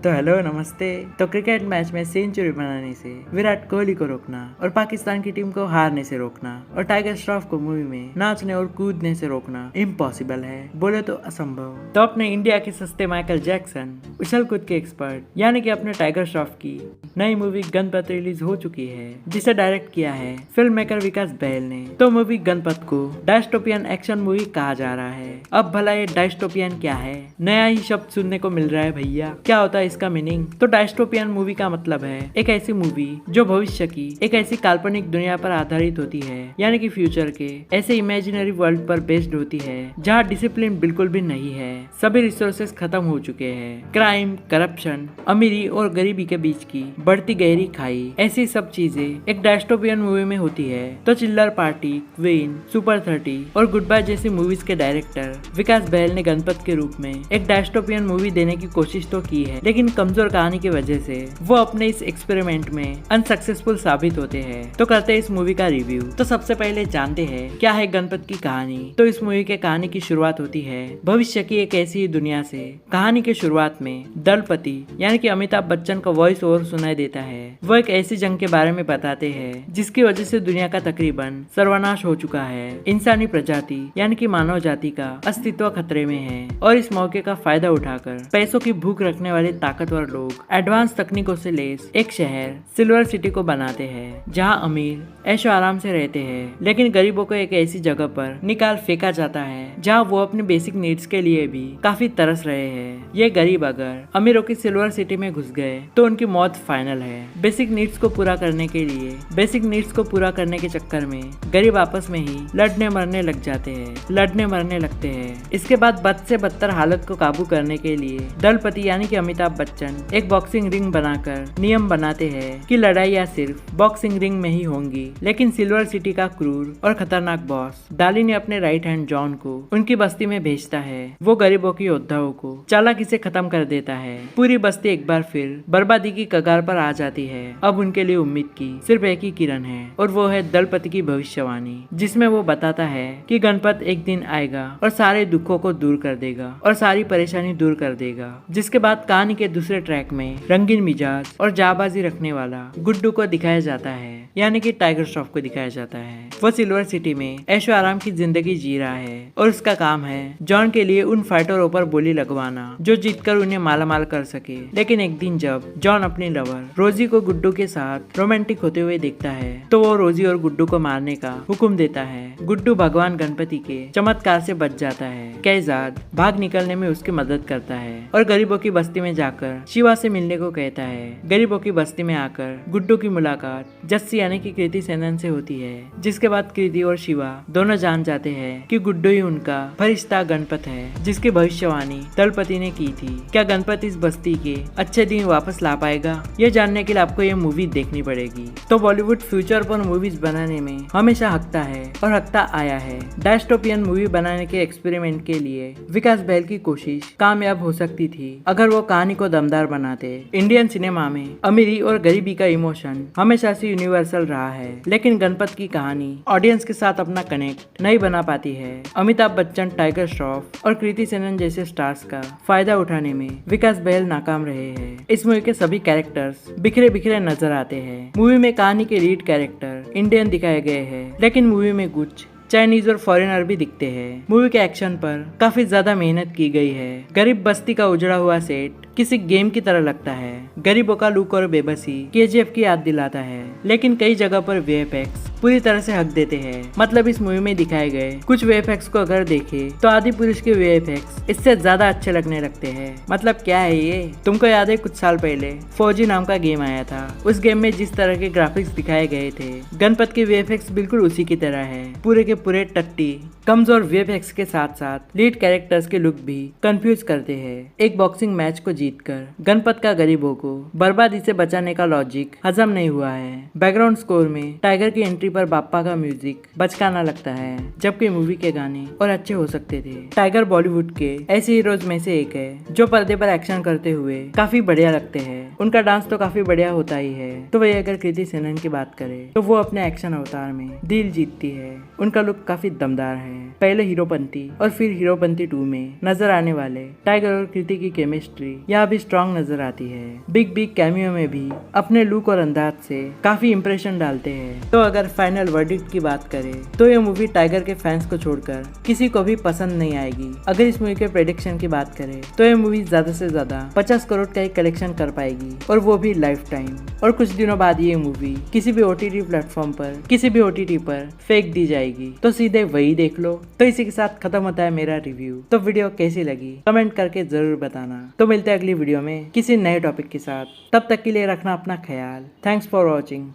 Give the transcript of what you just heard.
तो हेलो नमस्ते। तो क्रिकेट मैच में सेंचुरी बनाने से विराट कोहली को रोकना और पाकिस्तान की टीम को हारने से रोकना और टाइगर श्रॉफ को मूवी में नाचने और कूदने से रोकना इम्पॉसिबल है, बोले तो असंभव। तो अपने इंडिया के सस्ते माइकल जैक्सन उछल कूद के एक्सपर्ट यानी कि अपने टाइगर श्रॉफ की नई मूवी गणपत रिलीज हो चुकी है, जिसे डायरेक्ट किया है फिल्म मेकर विकास बहल ने। तो मूवी गणपत को डायस्टोपियन एक्शन मूवी कहा जा रहा है। अब भला ये डायस्टोपियन क्या है? नया ही शब्द सुनने को मिल रहा है भैया। क्या होता है इसका मीनिंग? तो डायस्टोपियन मूवी का मतलब है एक ऐसी मूवी जो भविष्य की एक ऐसी काल्पनिक दुनिया पर आधारित होती है, यानी कि फ्यूचर के ऐसे इमेजिनरी वर्ल्ड पर बेस्ड होती है जहाँ डिसिप्लिन बिल्कुल भी नहीं है, सभी रिसोर्सेज खत्म हो चुके हैं, क्राइम, करप्शन, अमीरी और गरीबी के बीच की बढ़ती गहरी खाई, ऐसी सब चीजें एक डायस्टोपियन मूवी में होती है। तो चिल्लर पार्टी, क्वीन, सुपर 30 और गुड बाय जैसी मूवीज के डायरेक्टर विकास बहल ने गणपत के रूप में एक डायस्टोपियन मूवी देने की कोशिश तो की है, लेकिन कमजोर कहानी की वजह से वो अपने इस एक्सपेरिमेंट में अनसक्सेसफुल साबित होते हैं। तो करते हैं इस मूवी का रिव्यू। तो सबसे पहले जानते हैं क्या है गणपत की कहानी। तो इस मूवी के कहानी की शुरुआत होती है भविष्य की एक ऐसी दुनिया से। कहानी के शुरुआत में दलपति यानी कि अमिताभ बच्चन का वॉइस ओवर सुनाई देता है। वो एक ऐसी जंग के बारे में बताते हैं जिसकी वजह से दुनिया का तकरीबन सर्वनाश हो चुका है। इंसानी प्रजाति यानी कि मानव जाति का अस्तित्व खतरे में है और इस मौके का फायदा उठाकर पैसों की भूख रखने वाले ताकतवर लोग एडवांस तकनीकों से लेस एक शहर सिल्वर सिटी को बनाते हैं, जहां अमीर ऐशो आराम से रहते हैं, लेकिन गरीबों को एक ऐसी जगह पर निकाल फेंका जाता है जहां वो अपने बेसिक नीड्स के लिए भी काफी तरस रहे हैं। ये गरीब अगर अमीरों की सिल्वर सिटी में घुस गए तो उनकी मौत फाइनल है। बेसिक नीड्स को पूरा करने के लिए बेसिक नीड्स को पूरा करने के चक्कर में गरीब आपस में ही लड़ने मरने लगते हैं। इसके बाद बद से बदतर हालत को काबू करने के लिए दलपति यानी कि अमिताभ बच्चन एक बॉक्सिंग रिंग बनाकर नियम बनाते हैं कि लड़ाइयाँ सिर्फ बॉक्सिंग रिंग में ही होंगी। लेकिन सिल्वर सिटी का क्रूर और खतरनाक बॉस डाली ने अपने राइट हैंड जॉन को उनकी बस्ती में भेजता है। वो गरीबों की योद्धाओं को चालाकी से खत्म कर देता है। पूरी बस्ती एक बार फिर बर्बादी की कगार पर आ जाती है। अब उनके लिए उम्मीद की सिर्फ एक ही किरण है और वो है दलपति की भविष्यवाणी, जिसमें वो बताता है कि गणपत एक दिन आएगा और सारे दुखों को दूर कर देगा और सारी परेशानी दूर कर देगा। जिसके बाद कहानी के दूसरे ट्रैक में रंगीन मिजाज और जाबाजी रखने वाला गुड्डू को दिखाया जाता है, यानी कि टाइगर श्रॉफ को दिखाया जाता है। वो सिल्वर सिटी में ऐशो आराम की जिंदगी जी रहा है और उसका काम है जॉन के लिए उन फाइटरों पर बोली लगवाना जो जीतकर उन्हें मालामाल कर सके। लेकिन एक दिन जब जॉन अपनी लवर रोजी को गुड्डू के साथ रोमांटिक होते हुए देखता है तो वो रोजी और गुड्डू को मारने का हुक्म देता है। गुड्डू भगवान गणपति के चमत्कार से बच जाता है। कैजाद भाग निकलने में उसकी मदद करता है और गरीबों की बस्ती में जाकर शिवा से मिलने को कहता है। गरीबों की बस्ती में आकर गुड्डू की मुलाकात जस्सी यानी कि कृति सेनन से होती है, जिसके बाद कृति और शिवा दोनों जान जाते हैं कि गुड्डू ही उनका फरिश्ता गणपत है, जिसकी भविष्यवाणी दलपति ने की थी। क्या गणपत इस बस्ती के अच्छे दिन वापस ला पाएगा? ये जानने के लिए आपको ये मूवी देखनी पड़ेगी। तो बॉलीवुड फ्यूचर पर मूवीज बनाने में हमेशा हकता है और हकता आया है। डायस्टोपियन मूवी बनाने के एक्सपेरिमेंट के लिए विकास बहल की कोशिश कामयाब हो सकती थी अगर वो कहानी को दमदार बनाते। इंडियन सिनेमा में अमीरी और गरीबी का इमोशन हमेशा से यूनिवर्सल रहा है, लेकिन गणपत की कहानी ऑडियंस के साथ अपना कनेक्ट नहीं बना पाती है। अमिताभ बच्चन, टाइगर श्रॉफ और कृति सेनन जैसे स्टार्स का फायदा उठाने में विकास बहल नाकाम रहे हैं। इस मूवी के सभी कैरेक्टर्स बिखरे बिखरे नजर आते हैं। मूवी में कहानी के लीड कैरेक्टर इंडियन दिखाए गए हैं, लेकिन मूवी में कुछ चाइनीज और फॉरेनर भी दिखते हैं। मूवी के एक्शन पर काफी ज्यादा मेहनत की गई है। गरीब बस्ती का उजड़ा हुआ सेट किसी गेम की तरह लगता है। गरीबों का लुक और बेबसी केजीएफ की याद दिलाता है, लेकिन कई जगह पर वीएफएक्स पूरी तरह से हक देते हैं। मतलब इस मूवी में दिखाए गए कुछ वीएफएक्स को अगर देखे तो आदि पुरुष के वीएफएक्स इससे ज्यादा अच्छे लगने लगते हैं। मतलब क्या है ये? तुमको याद है कुछ साल पहले फौजी नाम का गेम आया था। उस गेम में जिस तरह के ग्राफिक्स दिखाए गए थे, गणपत के वीएफएक्स बिल्कुल उसी की तरह है। पूरे के पूरे टट्टी कमजोर वीएफएक्स के साथ साथ लीड कैरेक्टर्स के लुक भी कंफ्यूज करते हैं। एक बॉक्सिंग मैच को जीतकर गणपत का गरीबों को बर्बादी से बचाने का लॉजिक हजम नहीं हुआ है। बैकग्राउंड स्कोर में टाइगर की एंट्री पर बाप्पा का म्यूजिक बचकाना लगता है, जबकि मूवी के गाने और अच्छे हो सकते थे। टाइगर बॉलीवुड के ऐसे हीरोज में से एक है जो पर्दे पर एक्शन करते हुए काफी बढ़िया लगते हैं। उनका डांस तो काफी बढ़िया होता ही है। तो वही अगर कृति सेनन की बात करें तो वो अपने एक्शन अवतार में दिल जीतती है। उनका लुक काफी दमदार है। हैं। पहले हीरोपंती और फिर हीरोपंती 2 में नजर आने वाले टाइगर और कृति की केमिस्ट्री यहाँ भी स्ट्रॉन्ग नजर आती है। बिग बिग कैमियो में भी अपने लुक और अंदाज से काफी इंप्रेशन डालते हैं। तो अगर फाइनल वर्डिक्ट की बात करें तो ये मूवी टाइगर के फैंस को छोड़कर किसी को भी पसंद नहीं आएगी। अगर इस मूवी के प्रेडिक्शन की बात करें तो ये मूवी ज्यादा से ज्यादा 50 करोड़ का ही कलेक्शन कर पाएगी और वो भी लाइफ टाइम। और कुछ दिनों बाद ये मूवी किसी भी OTT प्लेटफॉर्म पर किसी भी OTT पर फेंक दी जाएगी, तो सीधे वही देख लो। तो इसी के साथ खत्म होता है मेरा रिव्यू। तो वीडियो कैसी लगी कमेंट करके जरूर बताना। तो मिलते हैं अगली वीडियो में किसी नए टॉपिक के साथ। तब तक के लिए रखना अपना ख्याल। Thanks for watching.